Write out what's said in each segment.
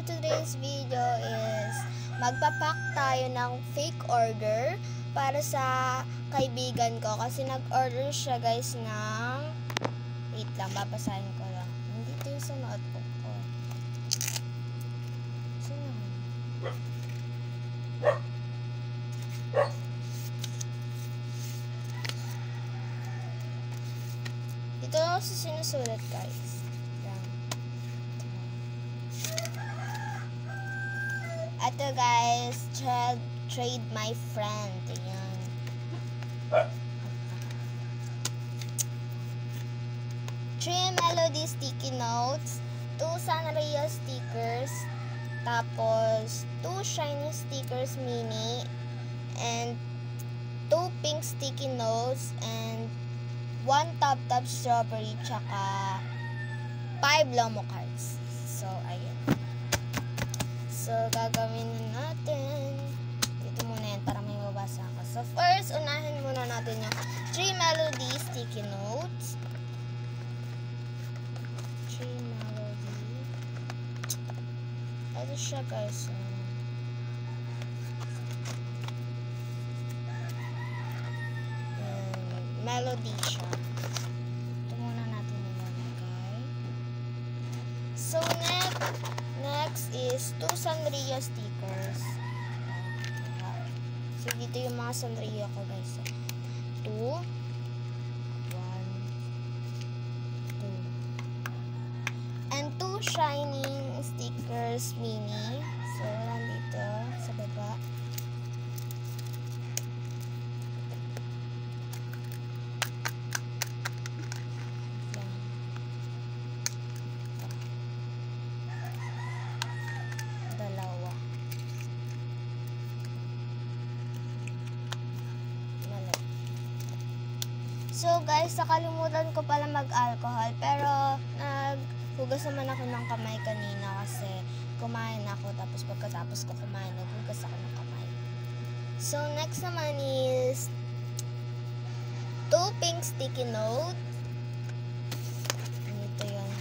today's video is magpapack tayo ng fake order para sa kaibigan ko kasi nag-order siya guys ng wait lang, babasahin ko lang. Nandito yung sa notebook ko. Sino? Ito ako sa sinusulat guys. Ito guys, trade my friend. Ayan. 3 Melody sticky notes, 2 Sanrio stickers, tapos 2 shiny stickers mini, and 2 pink sticky notes, and 1 Top strawberry, tsaka 5 Lomo cards. So, ayun. So, gagawin natin. Dito muna yan para may mabasa ako. So, first, unahin muna natin yung 3 Melody sticky notes. 3 Melody. Ito siya, guys. Melody siya. Ito muna natin ilalagay. So, next is 2 Sanrio stickers. So, dito yung mga Sanrio ko guys. 2 1 2 and 2 shining stickers mini. So, nandito sa baba. So guys, nakalimutan ko pala mag-alcohol pero naghugas naman ako ng kamay kanina kasi kumain ako tapos pagkatapos ko kumain, naghugas ako ng kamay. So next naman is 2 pink sticky note. Ito yun.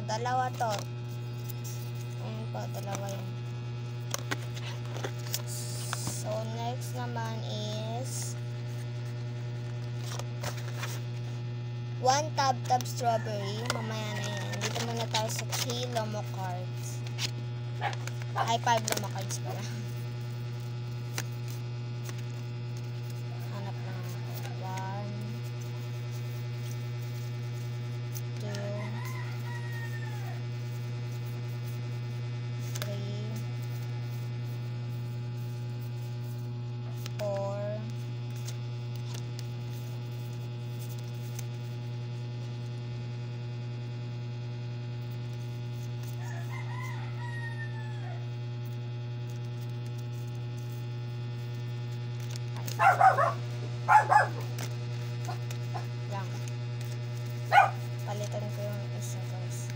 Dalawa to. Ayan po, dalawa yun. So, next naman is 1 Top strawberry. Mamaya na yan. Dito muna tayo sa 3 Lomo cards. Ay, 5 Lomo cards pala. Hanap lang ako. 1 2 lang. Palitan ko yung isa guys.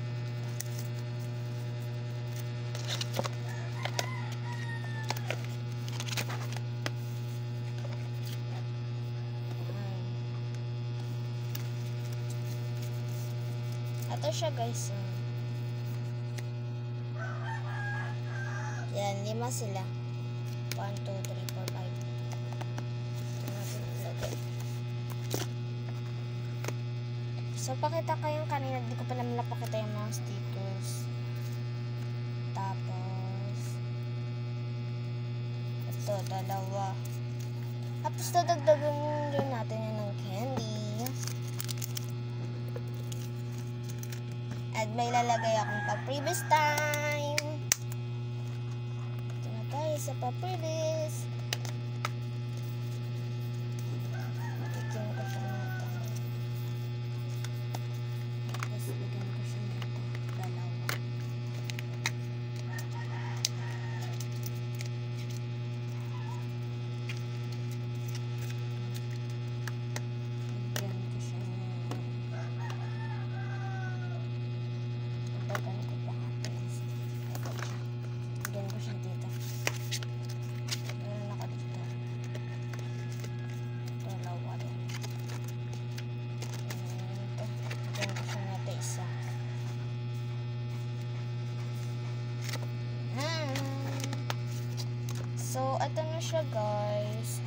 Ito siya guys. Yan, 5 sila. 1, 2, 3, 4, 5. So, pakita ko yung kanina. Hindi ko pa naman napakita yung mga stickers. Tapos, ito, dalawa. Tapos, dadagdagan rin natin yan ng candy. At may lalagay akong pa-previous time. Ito na tayo sa pa-previous. Bigyan ko siya nito. Tapos bigyan ko siya nito. Dalawa. Bigyan ko siya nito. Bigyan ko pa. Bigyan ko siya dito. siya, guys.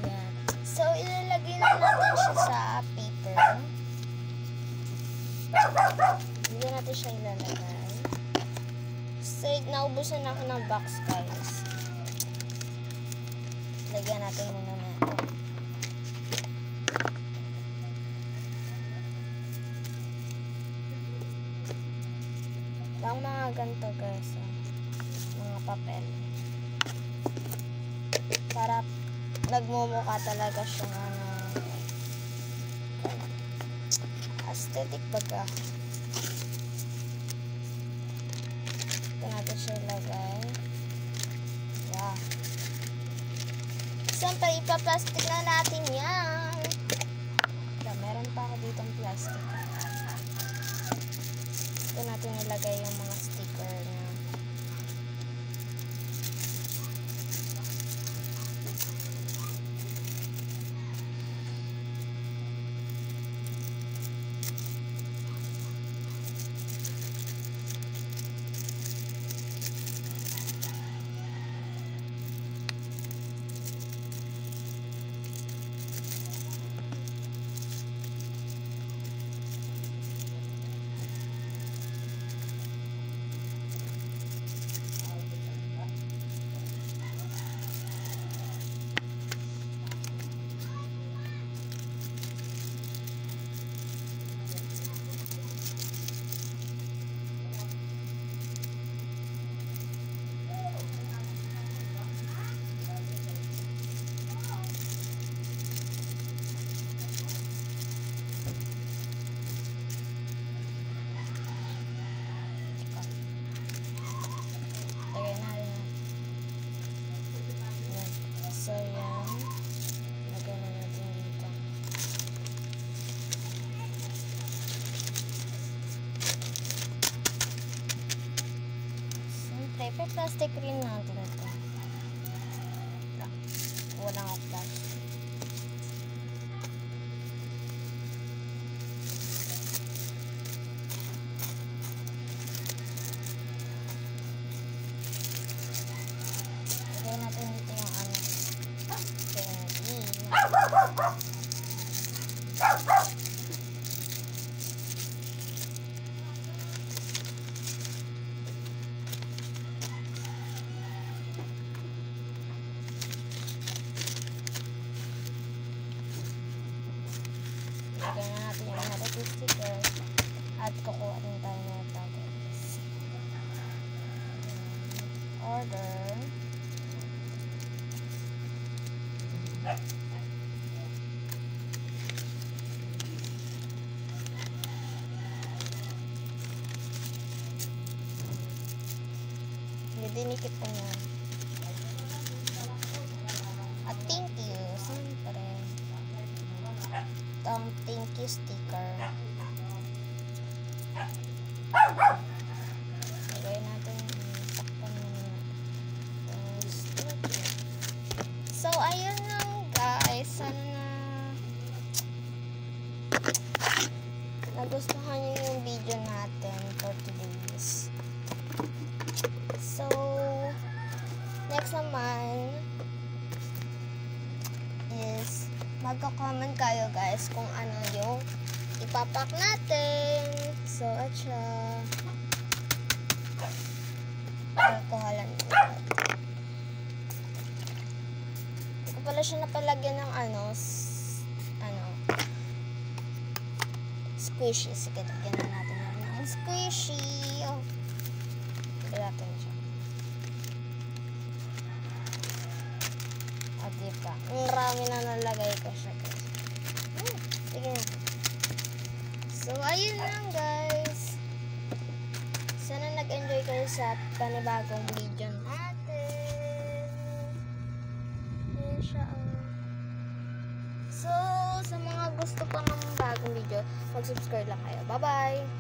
Yan. So, ilalagay na natin siya sa paper. Hindi natin siya ilalagay. So, naubusan ako ng box, guys. Lagyan natin muna natin. Ang mga ganito, guys. Mga papel. Para nagmumukha talaga siya aesthetic baga. Ito natin siya ilagay. Wow. Siyempre, ipaplastic na natin yan. Meron pa ako dito ng plastic. Ito natin ilagay yung mga sticker niya. So, yan. Lagyan na natin dito. Siyempre, plastic rin natin ito. Walang ako plastic. Lagyan natin dito yung ano. Lagyan na natin yung natin sticker at kukuha rin tayo na ito, guys. Order. Dinikit ko na. At thank you, siyempre. Itong thank you sticker. Lagay natin takpan muna. So, ayun lang, guys. Sana nagustuhan niyo yung video natin for today's. So, next naman is magko-comment kayo, guys, kung ano yung ipapak natin. So, at siya. Alkoholan mo. Hindi ko pala siya napalagyan ng squishy. Sige, lagyan na natin ng squishy. Oh. Natin siya. O, diba? Marami na nalagay ko siya, guys. Sige na. So, ayun lang, guys. Sana nag-enjoy kayo sa panibagong video natin. Ayan siya. So, sa mga gusto pa ng bagong video, mag-subscribe lang kayo. Bye-bye!